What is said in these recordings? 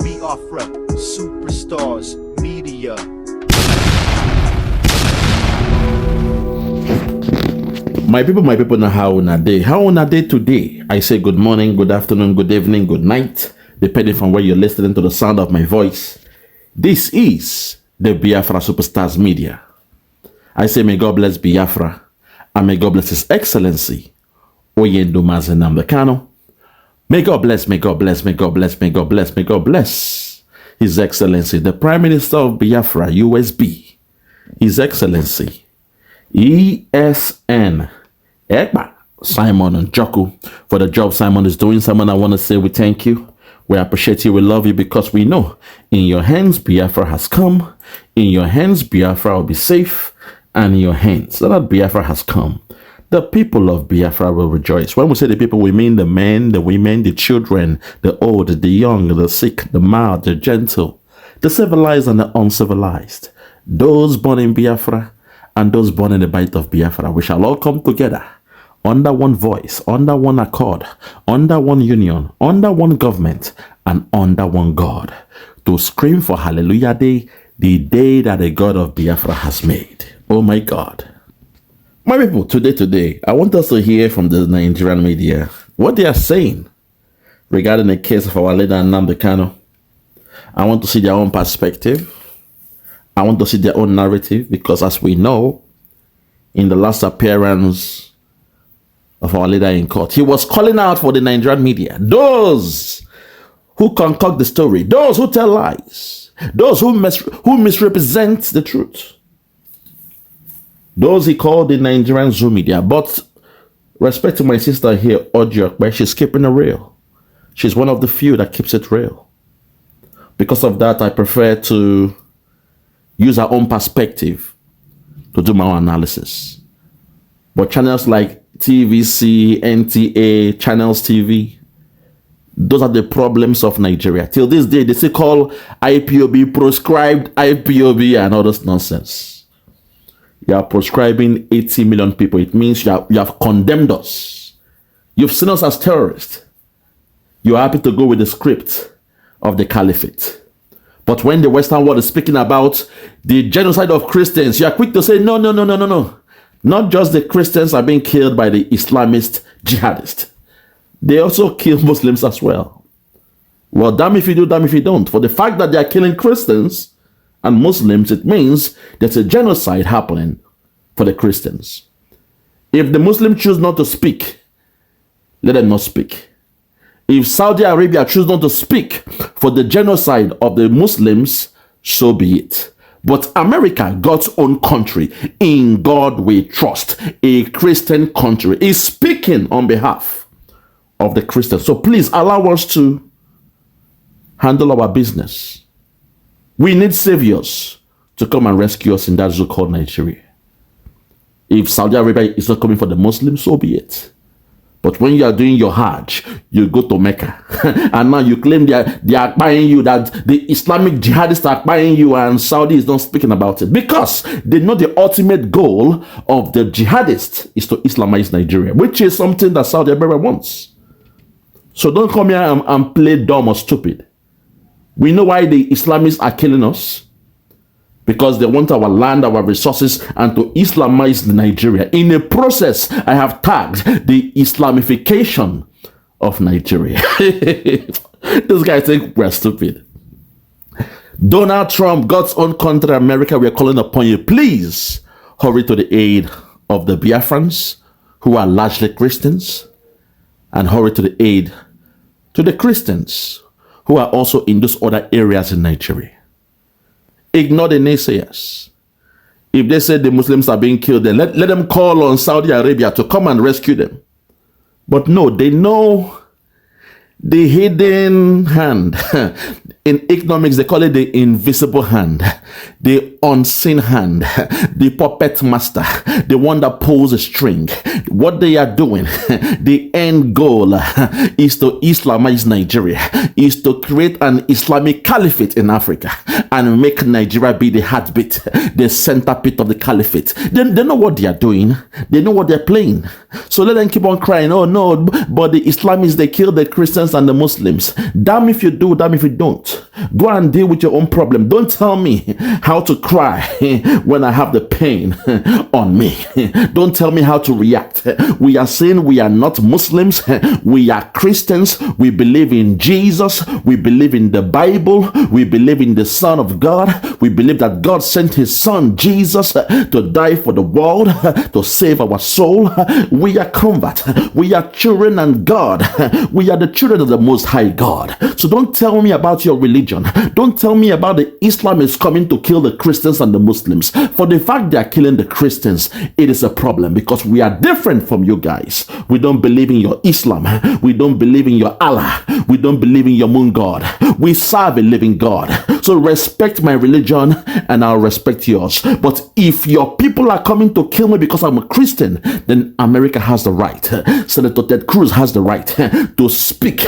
Biafra, superstars, media. My people, now how on a day? How on a day today? I say good morning, good afternoon, good evening, good night, depending from where you're listening to the sound of my voice. This is the Biafra Superstars Media. I say may God bless Biafra, and may God bless His Excellency, Oyendumazi Nnamdi. May God bless, may God bless, may God bless, may God bless, may God bless His Excellency, the Prime Minister of Biafra, USB, His Excellency, ESN, Ekpa, Simon Njoku, for the job Simon is doing. Simon, I want to say we thank you. We appreciate you. We love you because we know in your hands Biafra has come. In your hands Biafra will be safe. And in your hands that Biafra has come, the people of Biafra will rejoice. When we say the people, we mean the men, the women, the children, the old, the young, the sick, the mild, the gentle, the civilized and the uncivilized. Those born in Biafra and those born in the bite of Biafra, we shall all come together under one voice, under one accord, under one union, under one government, and under one God, to scream for Hallelujah Day, the day that the God of Biafra has made. Oh my God. My people, today, I want us to hear from the Nigerian media what they are saying regarding the case of our leader Nnamdi. I want to see their own perspective. I want to see their own narrative, because as we know, in the last appearance of our leader in court, he was calling out for the Nigerian media, those who concoct the story, those who tell lies, those who misrepresent the truth. Those he called the Nigerian Zoom media. But respect to my sister here, Ekpa, she's keeping it real. She's one of the few that keeps it real. Because of that, I prefer to use our own perspective to do my own analysis. But channels like TVC, NTA, Channels TV, those are the problems of Nigeria. Till this day, they still call IPOB proscribed IPOB and all this nonsense. You are proscribing 80 million people. It means you have condemned us. You've seen us as terrorists. You're happy to go with the script of the caliphate. But when the Western world is speaking about the genocide of Christians, you are quick to say, no. Not just the Christians are being killed by the Islamist jihadists. They also kill Muslims as well. Well, damn if you do, damn if you don't. For the fact that they are killing Christians and Muslims, it means there's a genocide happening for the Christians. If the Muslims choose not to speak, let them not speak. If Saudi Arabia choose not to speak for the genocide of the Muslims, so be it. But America, God's own country, in God we trust, a Christian country, is speaking on behalf of the Christians. So please allow us to handle our business. We need saviors to come and rescue us in that so-called Nigeria. If Saudi Arabia is not coming for the Muslims, so be it. But when you are doing your Hajj, you go to Mecca. And now you claim they are buying you, that the Islamic jihadists are buying you, and Saudi is not speaking about it. Because they know the ultimate goal of the jihadists is to Islamize Nigeria, which is something that Saudi Arabia wants. So don't come here and play dumb or stupid. We know why the Islamists are killing us. Because they want our land, our resources, and to Islamize Nigeria. In a process, I have tagged the Islamification of Nigeria. This guy think we're stupid. Donald Trump, God's own country, America, we are calling upon you. Please hurry to the aid of the Biafrans, who are largely Christians, and hurry to the aid to the Christians, who are also in those other areas in Nigeria. Ignore the naysayers. If they say the Muslims are being killed, then let them call on Saudi Arabia to come and rescue them. But no, they know the hidden hand. In economics, they call it the invisible hand, the unseen hand, the puppet master, the one that pulls a string. What they are doing, the end goal is to Islamize Nigeria, is to create an Islamic caliphate in Africa and make Nigeria be the heartbeat, the centerpiece of the caliphate. They know what they are doing. They know what they're playing. So let them keep on crying, oh no, but the Islamists, they kill the Christians and the Muslims. Damn if you do, damn if you don't. Go and deal with your own problem. Don't tell me how to cry when I have the pain on me. Don't tell me how to react. We are saying we are not Muslims. We are Christians. We believe in Jesus. We believe in the Bible. We believe in the Son of God. We believe that God sent his son Jesus to die for the world, to save our soul. We are converts. We are children of God. We are the children of the Most High God. So don't tell me about your religion. Don't tell me about the Islam is coming to kill the Christians and the Muslims. For the fact they are killing the Christians, it is a problem because we are different from you guys. We don't believe in your Islam. We don't believe in your Allah. We don't believe in your moon god. We serve a living God. So respect my religion and I'll respect yours. But if your people are coming to kill me because I'm a Christian, then America has the right. Senator Ted Cruz has the right to speak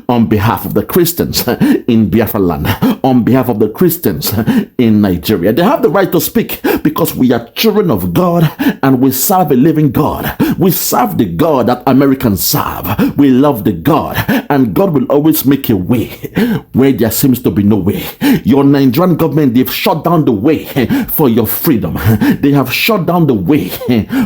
on behalf of the Christians in Biafra land, on behalf of the Christians in Nigeria. They have the right to speak because we are children of God and we serve a living God. We serve the God that Americans serve. We love the God, and God will always make a way where there seems to be no way. Your Nigerian government, they've shut down the way for your freedom. They have shut down the way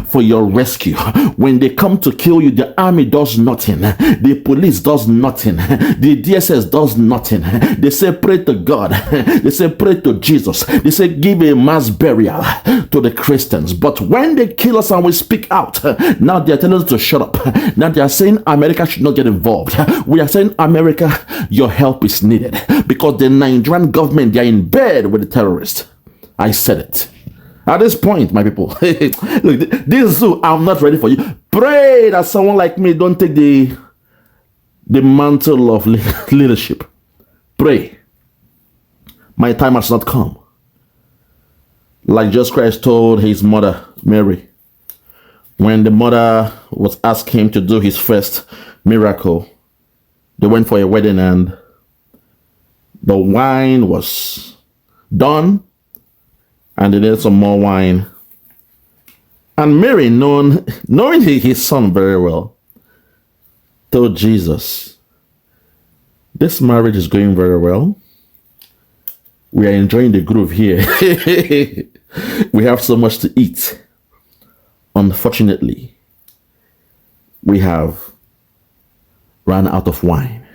for your rescue. When they come to kill you, the army does nothing. The police does nothing. The DSS does nothing. They say pray to God. They say pray to Jesus. They say give a mass burial to the Christians. But when they kill us and we speak out, now they are telling us to shut up. Now they are saying America should not get involved. We are saying America, your help is needed because the Nigerian government, they are in bed with the terrorists. I said it. At this point, my people, look, this zoo, I'm not ready for you. Pray that someone like me don't take the mantle of leadership. Pray. My time has not come. Like Jesus Christ told his mother, Mary, when the mother was asking him to do his first miracle, they went for a wedding and the wine was done and they needed some more wine. And Mary, knowing his son very well, told Jesus, this marriage is going very well. We are enjoying the groove here. We have so much to eat. Unfortunately, we have run out of wine.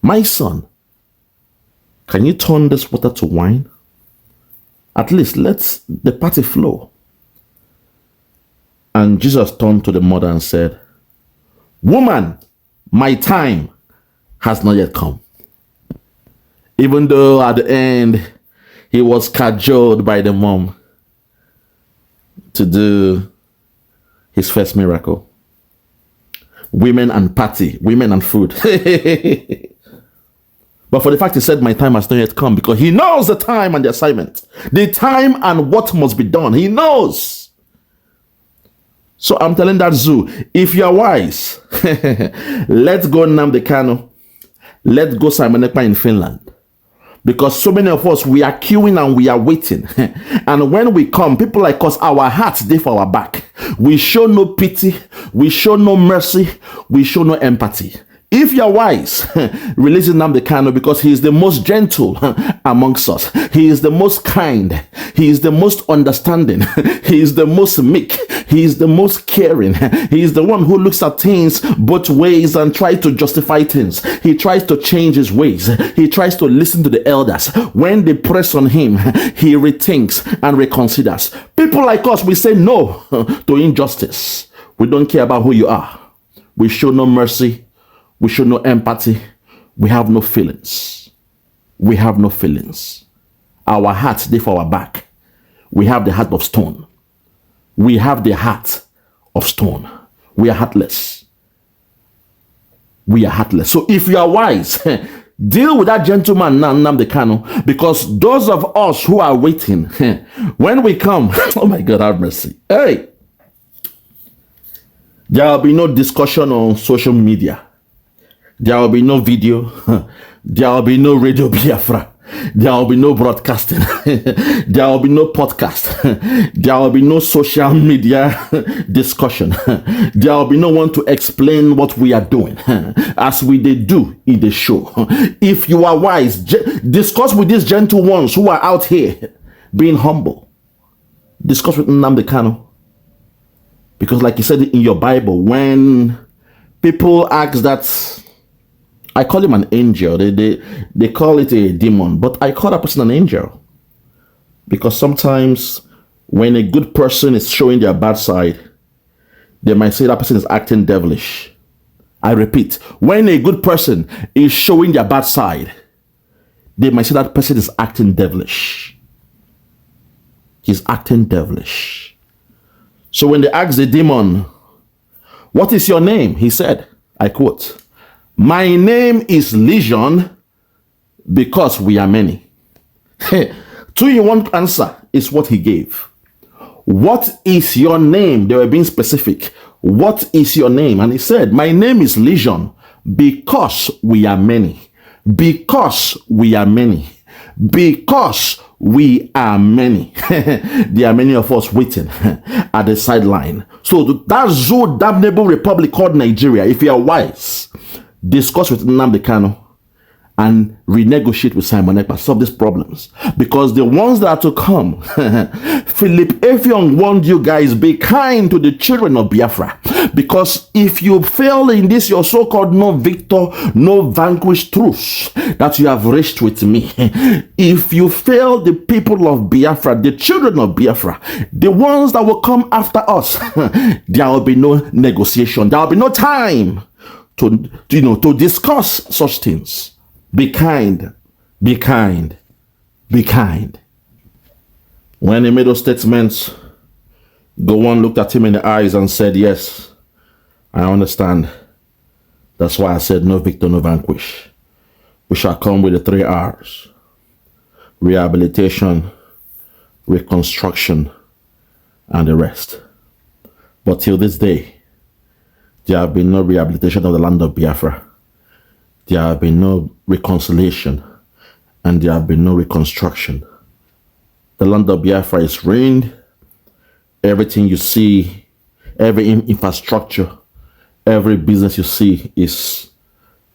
My son, can you turn this water to wine? At least let the party flow. And Jesus turned to the mother and said, woman, my time has not yet come. Even though at the end, he was cajoled by the mom to do his first miracle. Women and party, women and food. But for the fact he said, my time has not yet come, because he knows the time and the assignment, the time and what must be done. He knows. So I'm telling that zoo, if you're wise, let's go Nnamdi. Let's go Simon Ekpa in Finland. Because so many of us, we are queuing and we are waiting. And when we come, people like us, our hearts, they for our back. We show no pity. We show no mercy. We show no empathy. If you're wise, release Nnamdi because he is the most gentle amongst us. He is the most kind. He is the most understanding. He is the most meek. He is the most caring. He is the one who looks at things both ways and tries to justify things. He tries to change his ways. He tries to listen to the elders. When they press on him, he rethinks and reconsiders. People like us, we say no to injustice. We don't care about who you are. We show no mercy. We show no empathy. We have no feelings. We have no feelings. Our hearts, they for our back. We have the heart of stone. We have the heart of stone. We are heartless. We are heartless. So if you are wise, deal with that gentleman, Nnamdi, because those of us who are waiting, when we come, oh my God, have mercy. Hey, there will be no discussion on social media. There will be no video. There will be no Radio Biafra. There will be no broadcasting. There will be no podcast. There will be no social media discussion. There will be no one to explain what we are doing as we they do in the show. If you are wise, discuss with these gentle ones who are out here being humble. Discuss with Nnamdi. Because like you said in your Bible, when people ask that, I call him an angel. They call it a demon, but I call that person an angel. Because sometimes when a good person is showing their bad side, they might say that person is acting devilish. I repeat, when a good person is showing their bad side, they might say that person is acting devilish. He's acting devilish. So when they ask the demon, what is your name? He said, I quote, my name is Legion because we are many. 2-in-1 answer is what he gave. What is your name? They were being specific. What is your name? And he said, my name is Legion because we are many. Because we are many. Because we are many. There are many of us waiting at the sideline. So that so damnable republic called Nigeria, if you are wise, discuss with Nnamdi and renegotiate with Simon Ekpa, solve these problems. Because the ones that are to come, Philip Effiong warned you guys, be kind to the children of Biafra. Because if you fail in this, your so-called no victor, no vanquished truce that you have reached with me, if you fail the people of Biafra, the children of Biafra, the ones that will come after us, there will be no negotiation. There will be no time to discuss such things. Be kind, be kind, be kind. When he made those statements, Gowon looked at him in the eyes and said, yes, I understand. That's why I said no victor, no vanquish. We shall come with the 3 R's. Rehabilitation, reconstruction, and the rest. But till this day, there have been no rehabilitation of the land of Biafra. There have been no reconciliation, and there have been no reconstruction. The land of Biafra is ruined. Everything you see, every infrastructure, every business you see is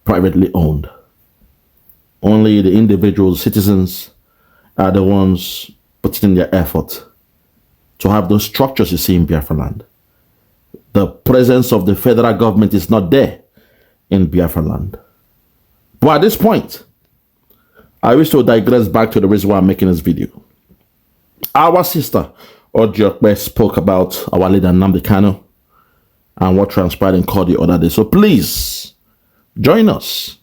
privately owned. Only the individual citizens are the ones putting in their effort to have those structures you see in Biafra land. The presence of the federal government is not there in Biafra land. But at this point, I wish to digress back to the reason why I'm making this video. Our sister, Ekpa, spoke about our leader, Nnamdi, and what transpired in court the other day. So please, join us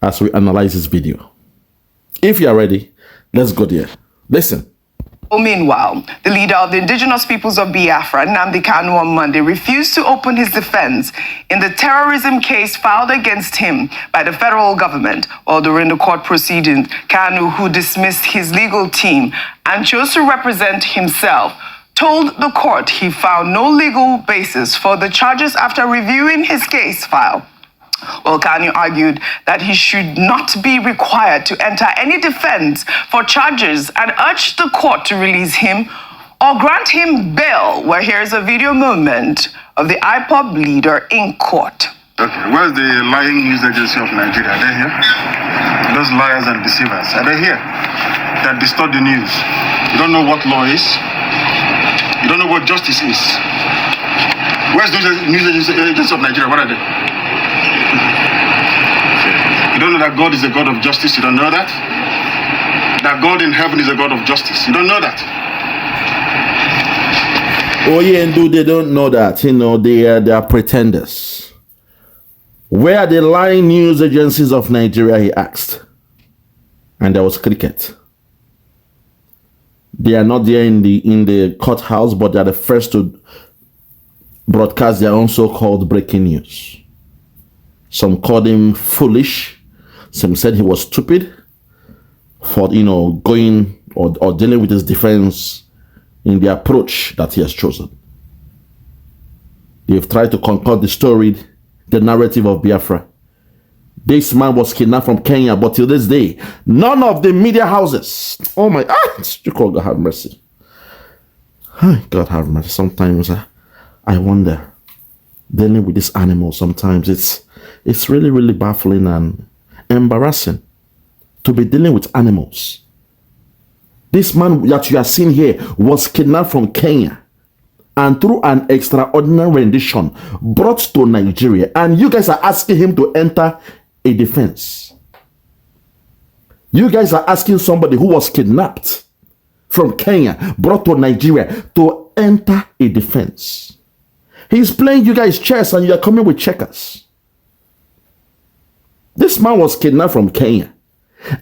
as we analyze this video. If you are ready, let's go there. Listen. Meanwhile, the leader of the indigenous peoples of Biafra, Nnamdi on Monday, refused to open his defense in the terrorism case filed against him by the federal government. While during the court proceedings, Kanu, who dismissed his legal team and chose to represent himself, told the court he found no legal basis for the charges after reviewing his case file. Well, Kanu argued that he should not be required to enter any defense for charges and urged the court to release him or grant him bail, where here's a video moment of the IPOB leader in court. Okay, where's the lying news agency of Nigeria? Are they here? Those liars and deceivers, are they here? That distort the news. You don't know what law is. You don't know what justice is. Where's the news agency of Nigeria? What are they? You don't know that God is a God of justice? You don't know that? That God in heaven is a God of justice? You don't know that? Oh yeah, and they don't know that. You know, they are pretenders. Where are the lying news agencies of Nigeria, he asked. And there was cricket. They are not there in the courthouse, but they are the first to broadcast their own so-called breaking news. Some called him foolish. Some said he was stupid for, going or dealing with his defense in the approach that he has chosen. They've tried to concoct the story, the narrative of Biafra. This man was kidnapped from Kenya, but till this day, none of the media houses. Oh my, God have mercy. God have mercy. Sometimes I wonder, dealing with this animal, sometimes it's really, really baffling and embarrassing to be dealing with animals. This man that you are seeing here was kidnapped from Kenya and through an extraordinary rendition brought to Nigeria. And you guys are asking him to enter a defense. You guys are asking somebody who was kidnapped from Kenya, brought to Nigeria, to enter a defense. He's playing you guys chess and you are coming with checkers. This man was kidnapped from Kenya,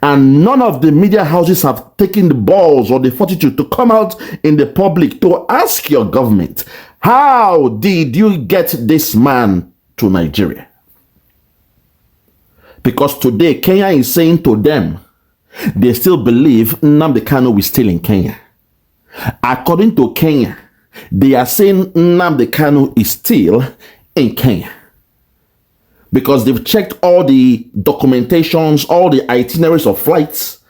and none of the media houses have taken the balls or the fortitude to come out in the public to ask your government, how did you get this man to Nigeria? Because today Kenya is saying to them, they still believe Nnamdi Kanu is still in Kenya. According to Kenya, they are saying Nnamdi Kanu is still in Kenya. Because they've checked all the documentations, all the itineraries of flights.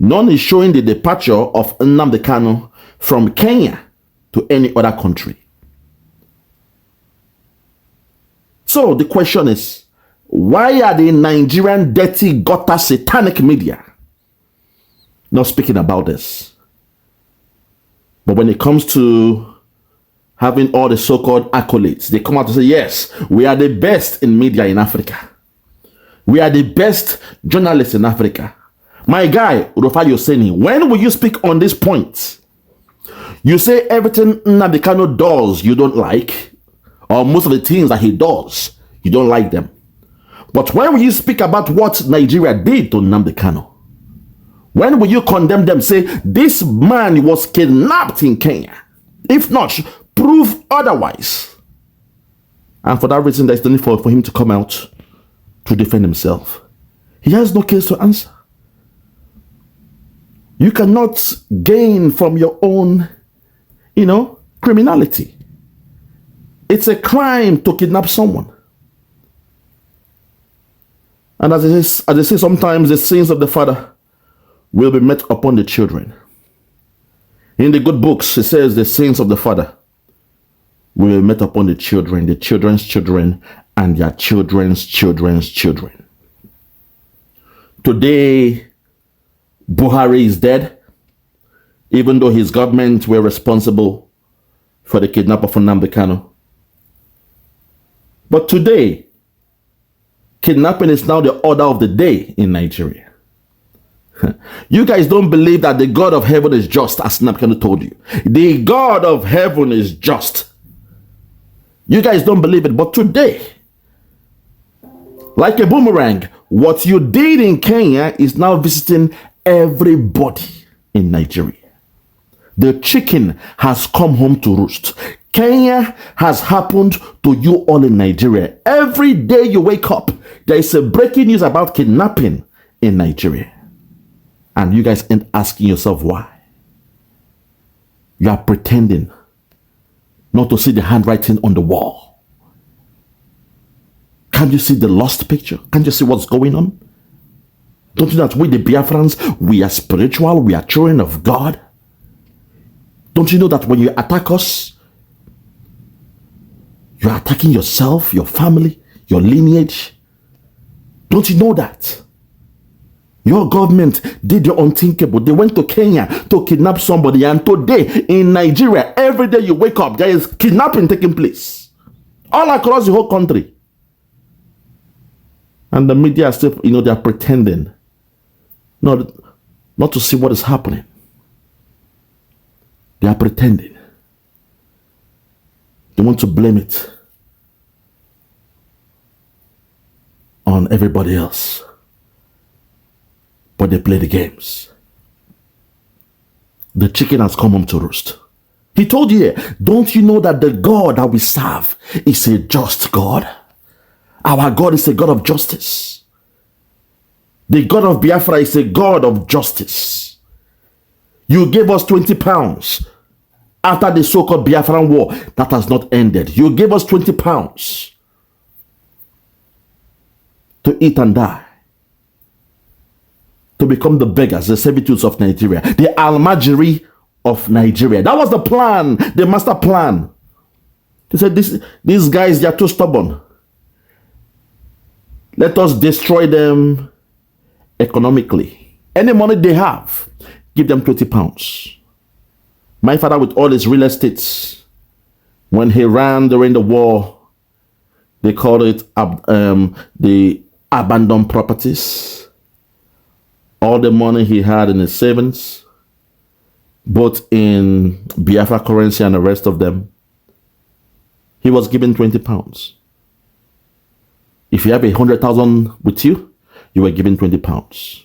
None is showing the departure of Nnamdi Kanu from Kenya to any other country. So the question is, why are the Nigerian dirty gutter satanic media not speaking about this? But when it comes to having all the so-called accolades, they come out to say, yes, we are the best in media in Africa. We are the best journalists in Africa. My guy, Rufai Yoseni, when will you speak on this point? You say everything Nnamdi Kanu does you don't like, or most of the things that he does, you don't like them. But when will you speak about what Nigeria did to Nnamdi Kanu? When will you condemn them? Say, this man was kidnapped in Kenya. If not, prove otherwise. And for that reason, there's no need for him to come out to defend himself. He has no case to answer. You cannot gain from your own, criminality. It's a crime to kidnap someone. And as they say, sometimes the sins of the father will be met upon the children. In the good books, it says the sins of the father will be met upon the children's children, and their children's children's children. Today, Buhari is dead, even though his government were responsible for the kidnapping of Nnamdi Kanu. But today, kidnapping is now the order of the day in Nigeria. You guys don't believe that the God of heaven is just, as Nnamdi Kanu told you. The God of heaven is just. You guys don't believe it, but today, like a boomerang, what you did in Kenya is now visiting everybody in Nigeria. The chicken has come home to roost. Kenya has happened to you all in Nigeria. Every day you wake up, there is a breaking news about kidnapping in Nigeria. And you guys ain't asking yourself why. You are pretending not to see the handwriting on the wall. Can't you see the lost picture? Can't you see what's going on? Don't you know that we, the Biafrans, we are spiritual, we are children of God? Don't you know that when you attack us, you are attacking yourself, your family, your lineage? Don't you know that? Your government did the unthinkable. They went to Kenya to kidnap somebody, and today in Nigeria, every day you wake up, there is kidnapping taking place all across the whole country. And the media are still, they are pretending not to see what is happening. They are pretending. They want to blame it on everybody else. But they play the games. The chicken has come home to roost. He told you, don't you know that the God that we serve is a just God? Our God is a God of justice. The God of Biafra is a God of justice. You gave us 20 pounds after the so-called Biafran war that has not ended. You gave us 20 pounds. to eat and die, to become the beggars, the servitudes of Nigeria, the almajiri of Nigeria. That was the plan, the master plan. They said, these guys, they are too stubborn. Let us destroy them economically. Any money they have, give them 20 pounds. My father, with all his real estates, when he ran during the war, they called it the abandoned properties. All the money he had in his savings, both in Biafra currency and the rest of them, he was given 20 pounds. If you have 100,000 with you, you were given 20 pounds.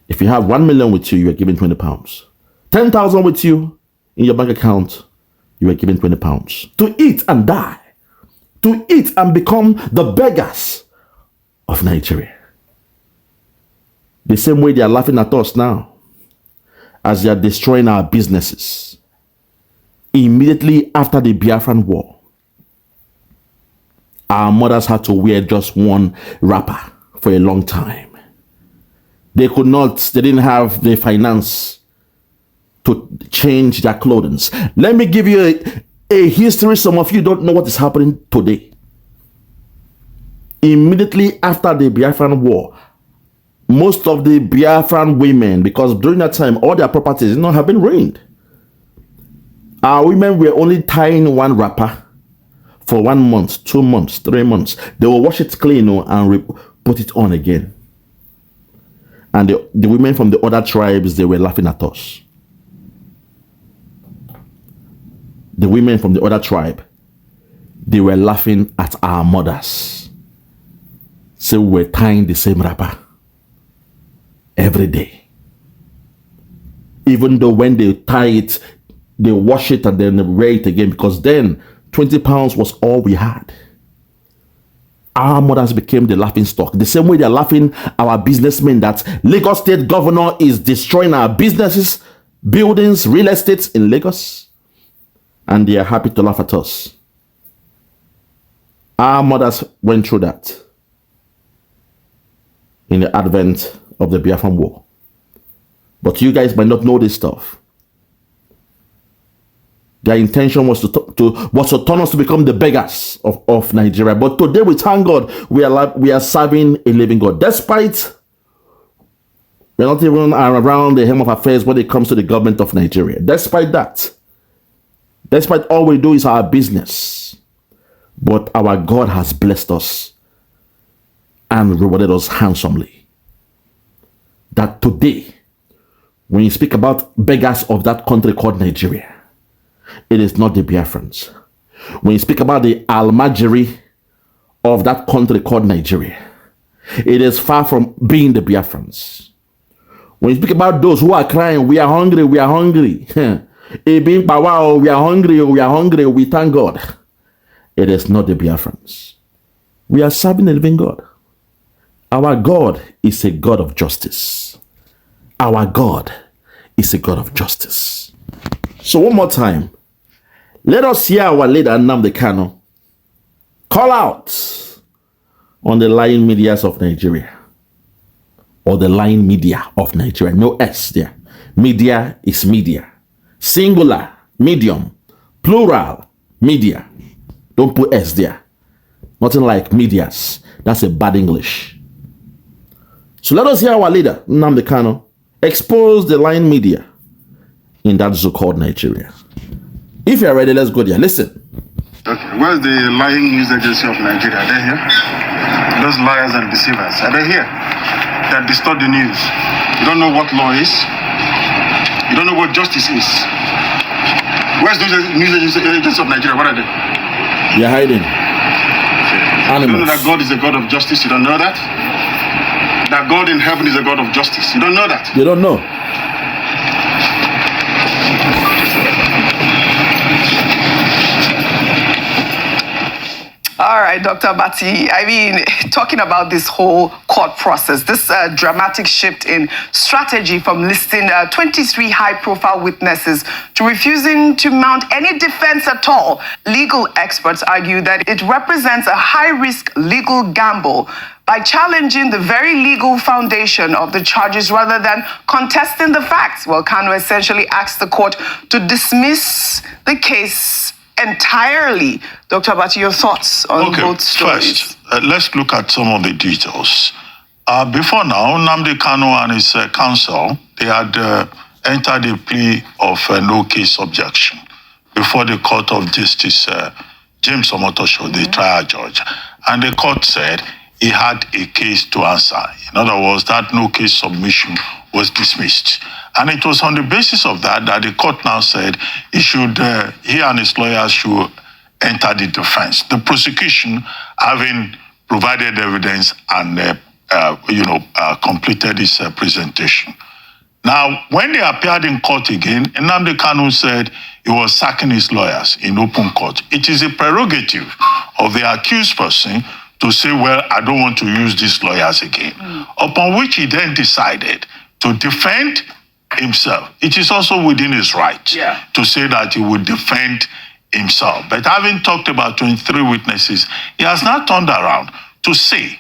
If you have 1 million with you, you were given 20 pounds. 10,000 with you in your bank account, you were given 20 pounds. To eat and die. To eat and become the beggars of Nigeria. The same way they are laughing at us now, as they are destroying our businesses. Immediately after the Biafran war, our mothers had to wear just one wrapper for a long time. They didn't have the finance to change their clothing. Let me give you a history. Some of you don't know what is happening today. Immediately after the Biafran war, most of the Biafran women, because during that time, all their properties have been ruined. Our women were only tying one wrapper for 1 month, 2 months, 3 months. They will wash it clean and put it on again. And the women from the other tribes, they were laughing at us. The women from the other tribe, they were laughing at our mothers. So we were tying the same wrapper every day. Even though when they tie it, they wash it and then they wear it again, because then 20 pounds was all we had. Our mothers became the laughing stock. The same way they're laughing our businessmen that Lagos State Governor is destroying our businesses, buildings, real estates in Lagos. And they are happy to laugh at us. Our mothers went through that in the advent of the Biafran war. But you guys might not know this stuff. Their intention was to turn us to become the beggars of Nigeria. But today, we thank God, we are serving a living God. Despite we're not even around the hem of affairs when it comes to the government of Nigeria. Despite that, despite all we do is our business, but our God has blessed us and rewarded us handsomely. That today, when you speak about beggars of that country called Nigeria, it is not the Biafrans. When you speak about the almajiri of that country called Nigeria, it is far from being the Biafrans. When you speak about those who are crying, we are hungry, we are hungry. We are hungry, we are hungry, we thank God. It is not the Biafrans. We are serving the living God. Our God is a God of justice. Our God is a God of justice. So one more time, let us hear our leader Nnamdi call out on the lying medias of Nigeria, or the lying media of Nigeria. No S there. Media is media. Singular, medium, plural, media. Don't put S there. Nothing like medias. That's a bad English. So let us hear our leader Nnamdi expose the lying media in that so-called Nigeria. If you're ready, let's go there. Listen. Okay, where's the lying news agency of Nigeria? Are they here? Those liars and deceivers, are they here? That distort the news. You don't know what law is. You don't know what justice is. Where's the news agency of Nigeria? What are they? You're hiding. You don't know that God is a God of justice. You don't know that? That God in heaven is a God of justice. You don't know that? You don't know. All right, Dr. Abati, I mean, talking about this whole court process, this dramatic shift in strategy from listing 23 high-profile witnesses to refusing to mount any defense at all, legal experts argue that it represents a high-risk legal gamble by challenging the very legal foundation of the charges rather than contesting the facts. Well, Kanu essentially asked the court to dismiss the case entirely. Dr. Abati, your thoughts on both stories? First, let's look at some of the details. Before now, Nnamdi Kanu and his counsel, they had entered a plea of no case objection before the Court of Justice, James Omotosho, the trial judge. And the court said he had a case to answer. In other words, that no case submission was dismissed. And it was on the basis of that that the court now said he and his lawyers should enter the defense. The prosecution, having provided evidence and completed his presentation. Now, when they appeared in court again, Nnamdi Kanu said he was sacking his lawyers in open court. It is a prerogative of the accused person to say, well, I don't want to use these lawyers again. Upon which he then decided to defend himself. It is also within his right to say that he would defend himself. But having talked about 23 witnesses, he has now turned around to say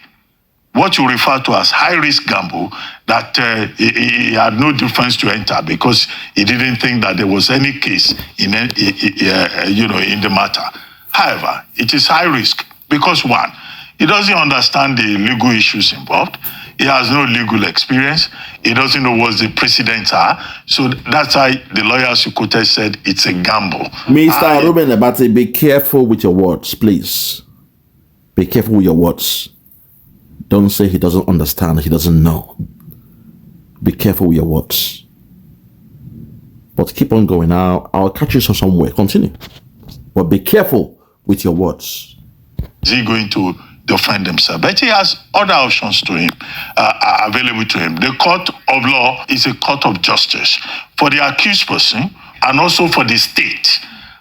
what you refer to as high-risk gamble, that he had no defense to enter because he didn't think that there was any case in the matter. However, it is high risk because, one, he doesn't understand the legal issues involved. He has no legal experience. He doesn't know what the precedents are. So that's why the lawyers who quoted said it's a gamble. Mr. Reuben Abati, be careful with your words, please. Be careful with your words. Don't say he doesn't understand, he doesn't know. Be careful with your words. But keep on going. I'll catch you somewhere. Continue. But be careful with your words. Is he going to defend himself? But he has other options to him, available to him. The court of law is a court of justice for the accused person and also for the state.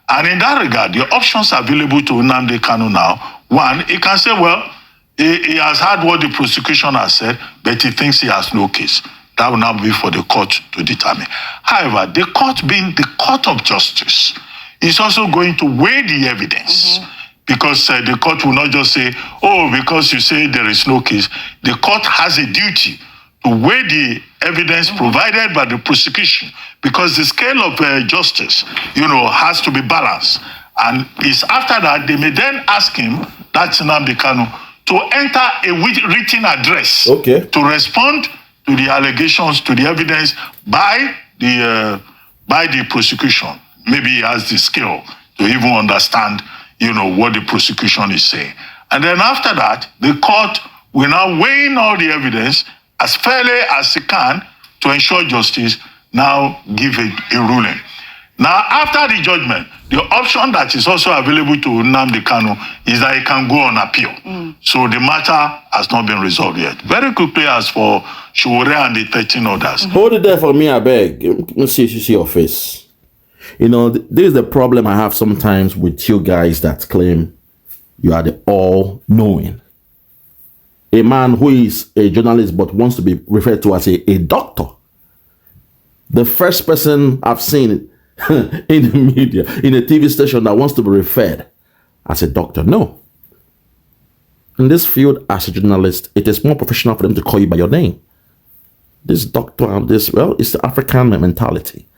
And in that regard, the options available to Nnamdi Kanu now, one, he can say, well, he has heard what the prosecution has said, but he thinks he has no case. That will now be for the court to determine. However, the court being the court of justice is also going to weigh the evidence. Because the court will not just say, oh, because you say there is no case. The court has a duty to weigh the evidence provided by the prosecution, because the scale of justice, has to be balanced. And it's after that, they may then ask him, that's Nnamdi Kanu, to enter a written address to respond to the allegations, to the evidence by the prosecution. Maybe he has the skill to even understand, what the prosecution is saying. And then after that, the court will now weigh in all the evidence as fairly as it can to ensure justice, now give a ruling. Now, after the judgment, the option that is also available to Nnamdi Kanu is that he can go on appeal. So the matter has not been resolved yet. Very quickly, as for Shuwore and the 13 others. Hold it there for me, I beg. Let me see your face. This is the problem I have sometimes with you guys that claim you are the all-knowing. A man who is a journalist but wants to be referred to as a doctor. The first person I've seen in the media, in a TV station that wants to be referred as a doctor. No. In this field, as a journalist, it is more professional for them to call you by your name. This doctor and this, it's the African mentality.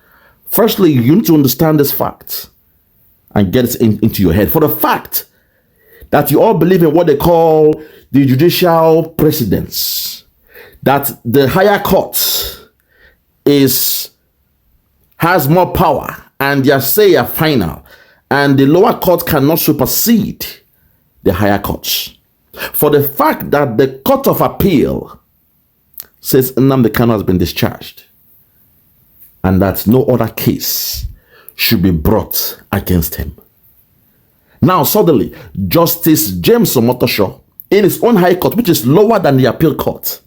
Firstly, you need to understand this fact and get it into your head. For the fact that you all believe in what they call the judicial precedence, that the higher court has more power and their say are final, and the lower court cannot supersede the higher courts. For the fact that the Court of Appeal says Nnamdi Kanu has been discharged and that no other case should be brought against him. Now suddenly, Justice James Omotosho, in his own high court, which is lower than the appeal court,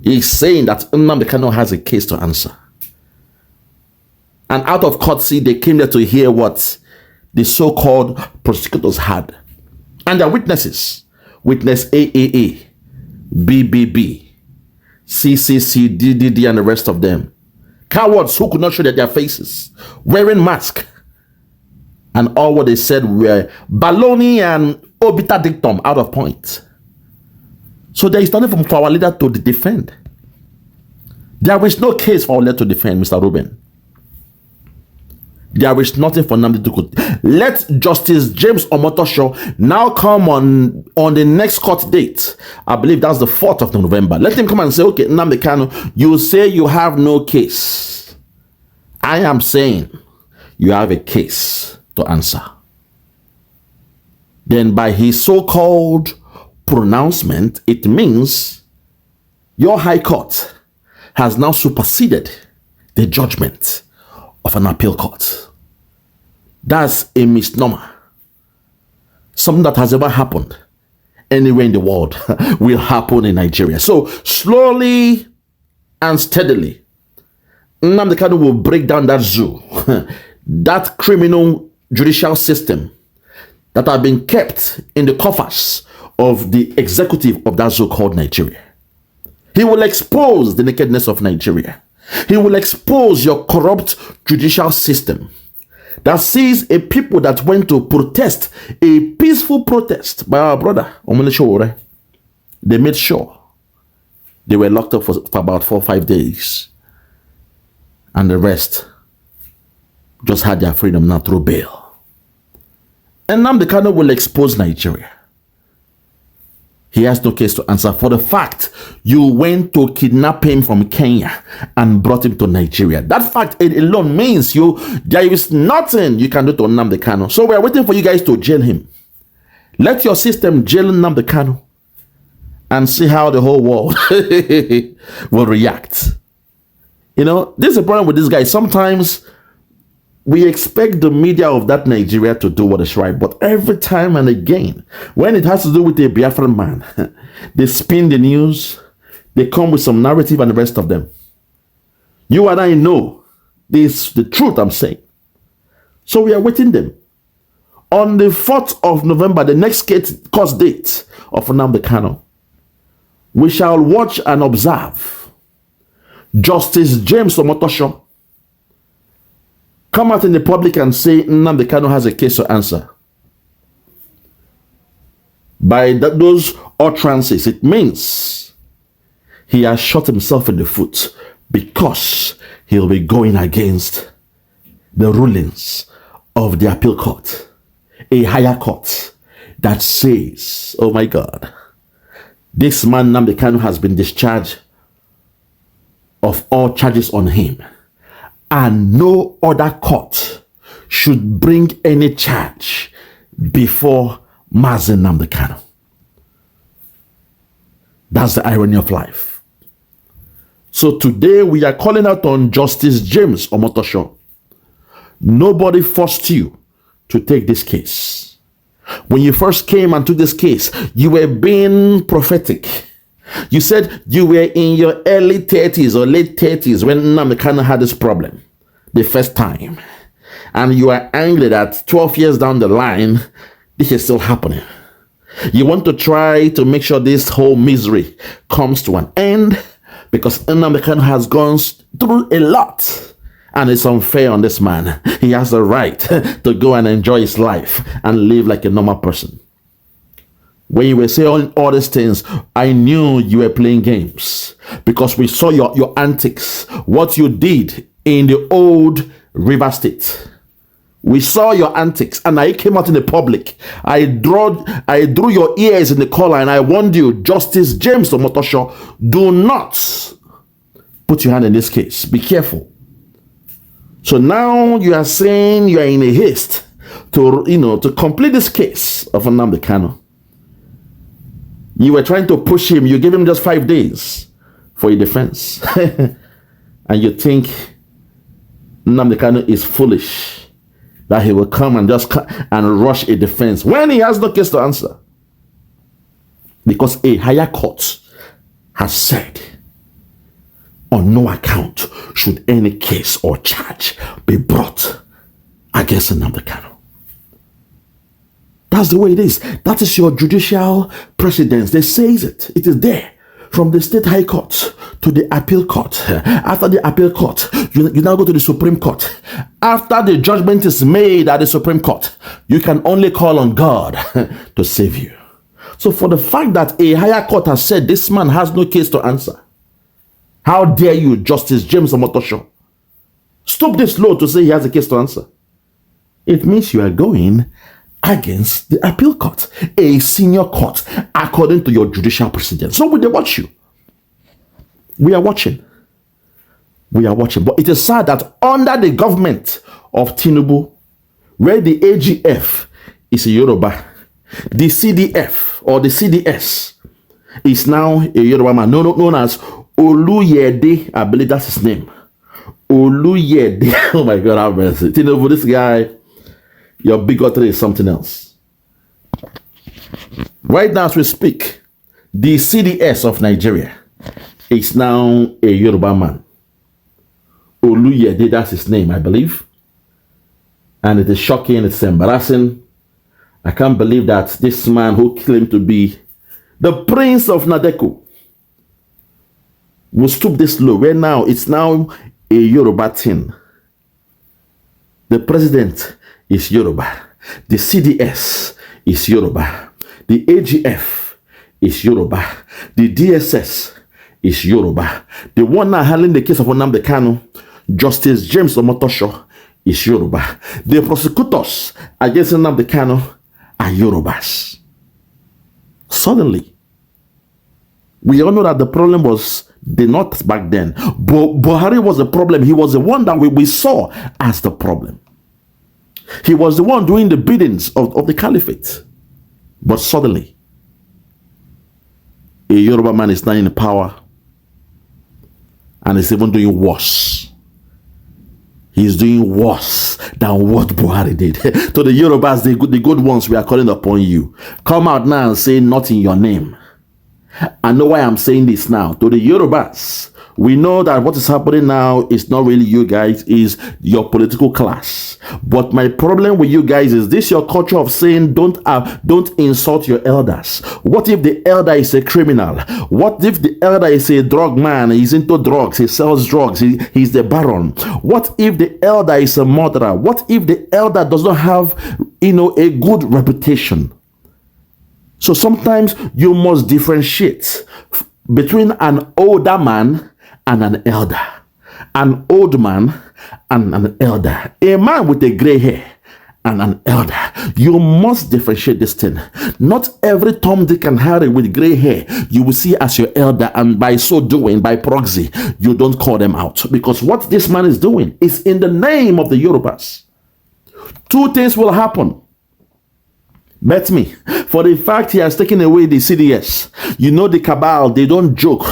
is saying that Nnamdi Kanu has a case to answer. And out of courtesy, they came there to hear what the so-called prosecutors had. And their witnesses, witness AAA, BBB, CCC, DDD, and the rest of them. Cowards who could not show their faces, wearing masks. And all what they said were baloney and obiter dictum, out of point. So there is nothing for our leader to defend. There is no case for our leader to defend, Mr. Reuben. There is nothing for Nnamdi to do. Let Justice James Omotosho now come on the next court date. I believe that's the 4th of November. Let him come and say, okay, Nnamdi Kanu, you say you have no case. I am saying you have a case to answer. Then by his so-called pronouncement, it means your high court has now superseded the judgment of an appeal court. That's a misnomer. Something that has ever happened anywhere in the world will happen in Nigeria. So slowly and steadily, Nnamdi Kanu will break down that zoo, that criminal judicial system that have been kept in the coffers of the executive of that zoo called Nigeria. He will expose the nakedness of Nigeria. He will expose your corrupt judicial system that sees a people that went to protest, a peaceful protest by our brother Omonishore. They made sure they were locked up for about 4 or 5 days, and the rest just had their freedom now through bail. And Nnamdi Kanu will expose Nigeria. He has no case to answer for the fact you went to kidnap him from Kenya and brought him to Nigeria. That fact alone means there is nothing you can do to Nnamdi Kanu. So we are waiting for you guys to jail him. Let your system jail Nnamdi Kanu and see how the whole world will react. You know, this is the problem with this guy. Sometimes we expect the media of that Nigeria to do what is right, but every time and again, when it has to do with a Biafran man, they spin the news, they come with some narrative and the rest of them. You and I know this, the truth I'm saying. So we are waiting them. On the 4th of November, the next court date of Nnamdi Kanu, we shall watch and observe Justice James Omotosho come out in the public and say Nnamdi Kanu has a case to answer. By those utterances, it means he has shot himself in the foot because he'll be going against the rulings of the appeal court, a higher court that says, oh my God, this man Nnamdi Kanu has been discharged of all charges on him, and no other court should bring any charge before Mazi Nnamdi Kanu. That's the irony of life. So today we are calling out on Justice James Omotosho. Nobody forced you to take this case. When you first came and took this case, you were being prophetic. You said you were in your early 30s or late 30s when Nnamdi Kanu had this problem the first time. And you are angry that 12 years down the line, this is still happening. You want to try to make sure this whole misery comes to an end because Nnamdi Kanu has gone through a lot. And it's unfair on this man. He has the right to go and enjoy his life and live like a normal person. When you were saying all these things, I knew you were playing games because we saw your antics, what you did in the old River State. We saw your antics and I came out in the public. I drew your ears in the collar and I warned you, Justice James Omotosho, do not put your hand in this case. Be careful. So now you are saying you are in a haste to complete this case of Nnamdi Kanu. You were trying to push him. You gave him just 5 days for a defense. And you think Nnamdi Kanu is foolish that he will come and just and rush a defense when he has no case to answer. Because a higher court has said, on no account should any case or charge be brought against Nnamdi Kanu. That's the way it is. That is your judicial precedence. They say it. It is there. From the state high court to the appeal court. After the appeal court, you now go to the Supreme Court. After the judgment is made at the Supreme Court, you can only call on God to save you. So for the fact that a higher court has said this man has no case to answer, how dare you, Justice James Omotosho, stoop this low to say he has a case to answer? It means you are going against the appeal court, a senior court, according to your judicial precedent. So will they watch you? We are watching. We are watching. But it is sad that under the government of Tinubu, where the AGF is a Yoruba, the CDF or the CDS is now a Yoruba man known as Oluyede. I believe that's his name. Oluyede. Oh my God, have mercy. Tinubu, this guy, your bigotry is something else. Right now as we speak, the CDS of Nigeria is now a Yoruba man. Oluyede, that's his name, I believe. And it is shocking, it's embarrassing. I can't believe that this man who claimed to be the Prince of Nadeko will stoop this low. Where now it's now a Yoruba thing. The president is Yoruba. The CDS is Yoruba. The AGF is Yoruba. The DSS is Yoruba. The one now handling the case of Nnamdi Kanu, Justice James Omotosho, is Yoruba. The prosecutors against Nnamdi Kanu are Yorubas. Suddenly, we all know that the problem was the North back then. Buhari was the problem. He was the one that we saw as the problem. He was the one doing the biddings of the caliphate. But suddenly, a Yoruba man is now in power and is even doing worse. He's doing worse than what Buhari did. To the Yorubas, the good ones, we are calling upon you. Come out now and say not in your name. I know why I'm saying this now. To the Yorubas, we know that what is happening now is not really you guys, is your political class. But my problem with you guys is this: your culture of saying don't insult your elders. What if the elder is a criminal? What if the elder is a drug man? He's into drugs. He sells drugs. He's the baron. What if the elder is a murderer? What if the elder does not have, a good reputation? So sometimes you must differentiate between an older man and an elder, an old man and an elder, a man with a gray hair and an elder. You must differentiate this thing. Not every Tom, Dick and Harry with gray hair you will see as your elder, and by so doing, by proxy, you don't call them out, because what this man is doing is in the name of the Yorubas. Two things will happen. Bet me, for the fact he has taken away the CDS. The cabal, they don't joke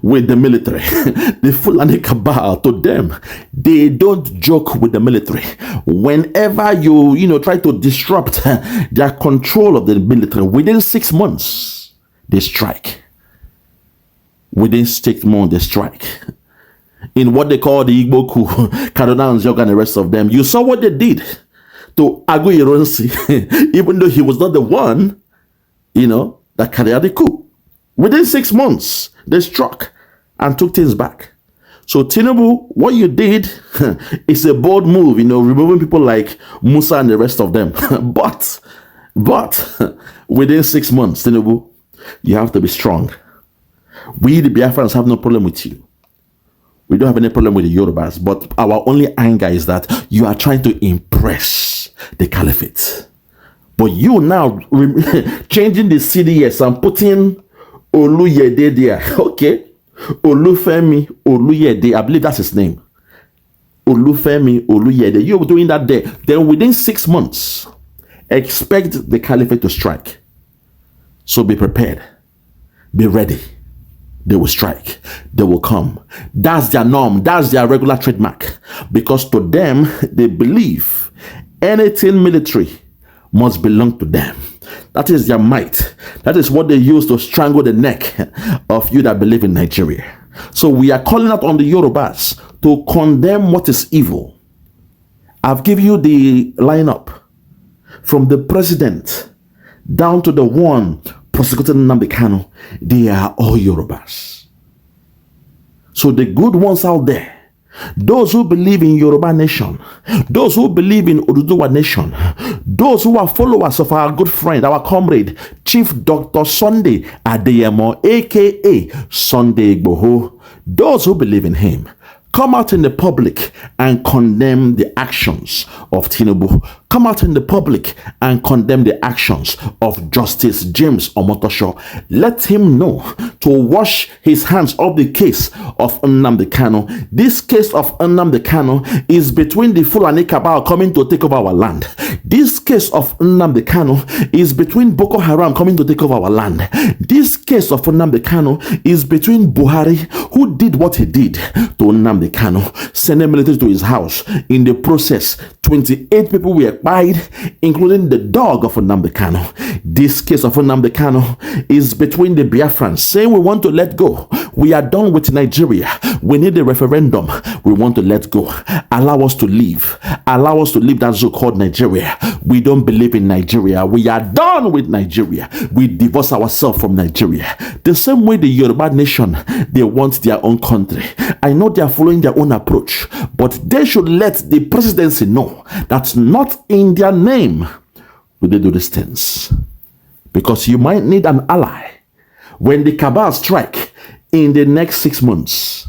with the military. The Fulani cabal, to them, they don't joke with the military. Whenever you try to disrupt their control of the military, within 6 months, they strike. Within 6 months, they strike. In what they call the Igbo coup, Kanu'S and the rest of them, you saw what they did to Aguiyi, even though he was not the one, that carried out the coup. Within 6 months, they struck and took things back. So Tinubu, what you did is a bold move, removing people like Musa and the rest of them. But within 6 months, Tinubu, you have to be strong. We, the Biafrans, have no problem with you. We don't have any problem with the Yorubas, but our only anger is that you are trying to impress the caliphate. But you now changing the CDS and putting Oluyede there. Okay. Olufemi Oluyede, I believe that's his name. Olufemi Oluyede. You're doing that there. Then within 6 months, expect the caliphate to strike. So be prepared. Be ready. They will strike. They will come. That's their norm. That's their regular trademark. Because to them, they believe anything military must belong to them. That is their might. That is what they use to strangle the neck of you that believe in Nigeria. So we are calling out on the Yorubas to condemn what is evil. I've given you the lineup from the president down to the one prosecuting Nnamdi Kanu. They are all Yorubas. So the good ones out there, those who believe in Yoruba nation, those who believe in Oduduwa nation, those who are followers of our good friend, our comrade, Chief Dr. Sunday Adeyemo, aka Sunday Igboho, those who believe in him, come out in the public and condemn the actions of Tinubu. Come out in the public and condemn the actions of Justice James Omotosho. Let him know to wash his hands of the case of Nnamdi Kanu. This case of Nnamdi Kanu is between the Fulani cabal coming to take over our land. This case of Nnamdi Kanu is between Boko Haram coming to take over our land. This case of Nnamdi Kanu is between Buhari, who did what he did to Nnamdi Kanu, sending military to his house. In the process, 28 people were died, including the dog of Nnamdi Kanu. This case of Nnamdi Kanu is between the Biafrans saying we want to let go. We are done with Nigeria. We need a referendum. We want to let go. Allow us to leave. Allow us to leave that zoo called Nigeria. We don't believe in Nigeria. We are done with Nigeria. We divorce ourselves from Nigeria. The same way the Yoruba nation, they want their own country. I know they are following their own approach, but they should let the presidency know that's not in their name will they do these things. Because you might need an ally when the cabal strike in the next 6 months.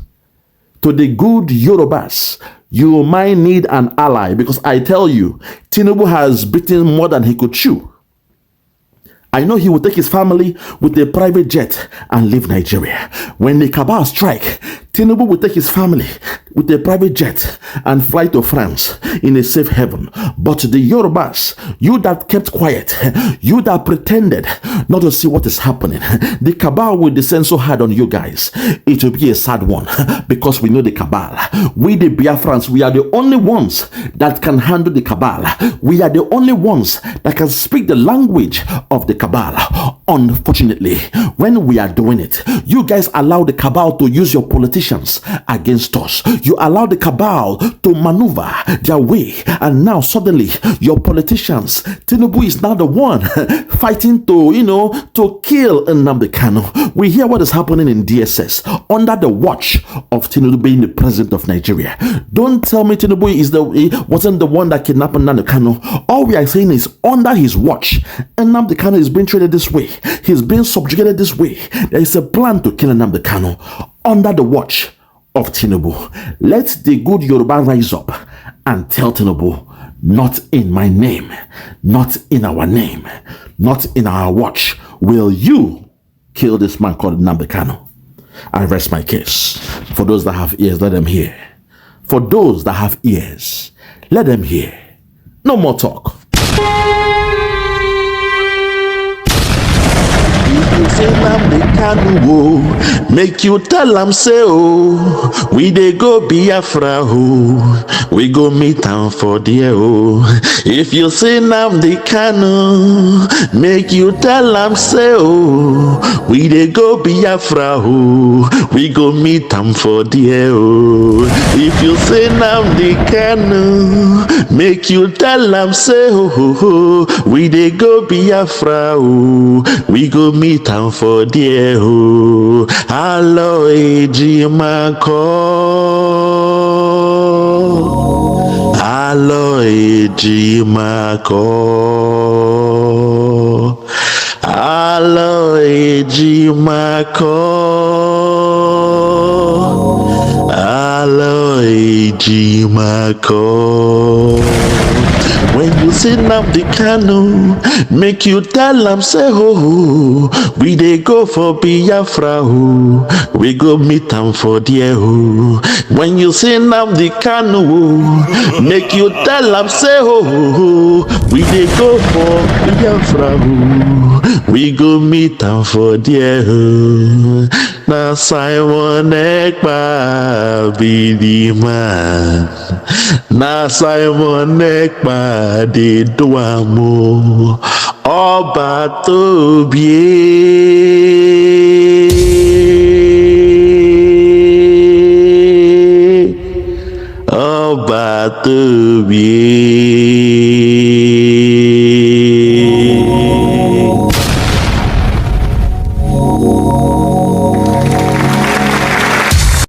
To the good Yorubas, you might need an ally, because I tell you, Tinubu has bitten more than he could chew. I know he will take his family with a private jet and leave Nigeria. When the cabal strike, Tinubu will take his family with a private jet and fly to France in a safe haven. But the Yorubas, you that kept quiet, you that pretended not to see what is happening, the cabal will descend so hard on you guys. It will be a sad one, because we know the cabal. We the Biafrans, we are the only ones that can handle the cabal. We are the only ones that can speak the language of the cabal. Unfortunately, when we are doing it, you guys allow the cabal to use your politicians against us. You allow the cabal to maneuver their way, and now suddenly your politicians, Tinubu is now the one fighting to kill Nnamdi Kanu. We hear what is happening in DSS under the watch of Tinubu being the president of Nigeria. Don't tell me Tinubu wasn't the one that kidnapped Nnamdi Kanu. All we are saying is under his watch, Nnamdi Kanu is being treated this way. He's being subjugated this way. There is a plan to kill Nnamdi Kanu under the watch of Tinubu. Let the good Yoruba rise up and tell Tinubu, not in my name, not in our name, not in our watch will you kill this man called Nnamdi Kanu. I rest my case. For those that have ears, let them hear. For those that have ears, let them hear. No more talk. Say Nnamdi Kanu, make you tell am say oh, we dey go Biafra oh, we go meet am for there oh. If you say Nnamdi Kanu, make you tell am say oh, we dey go Biafra oh, we go meet am for there oh. If you say Nnamdi Kanu, make you tell am say oh, we dey go Biafra oh, we go meet am for there oh. Alo ejimako, alo ejimako, alo ejimako, alo ejimako. When you see Nnamdi Kanu, make you tell am say oh, we dey go for Biafra oh, we go meet am for there oh. When you see Nnamdi Kanu, make you tell am say oh, we dey go for Biafra oh, we go meet am for there oh. Na Simon Ekpa be the man. Na Simon Ekpa dey do am o. Ọba tóbi ọba tóbi.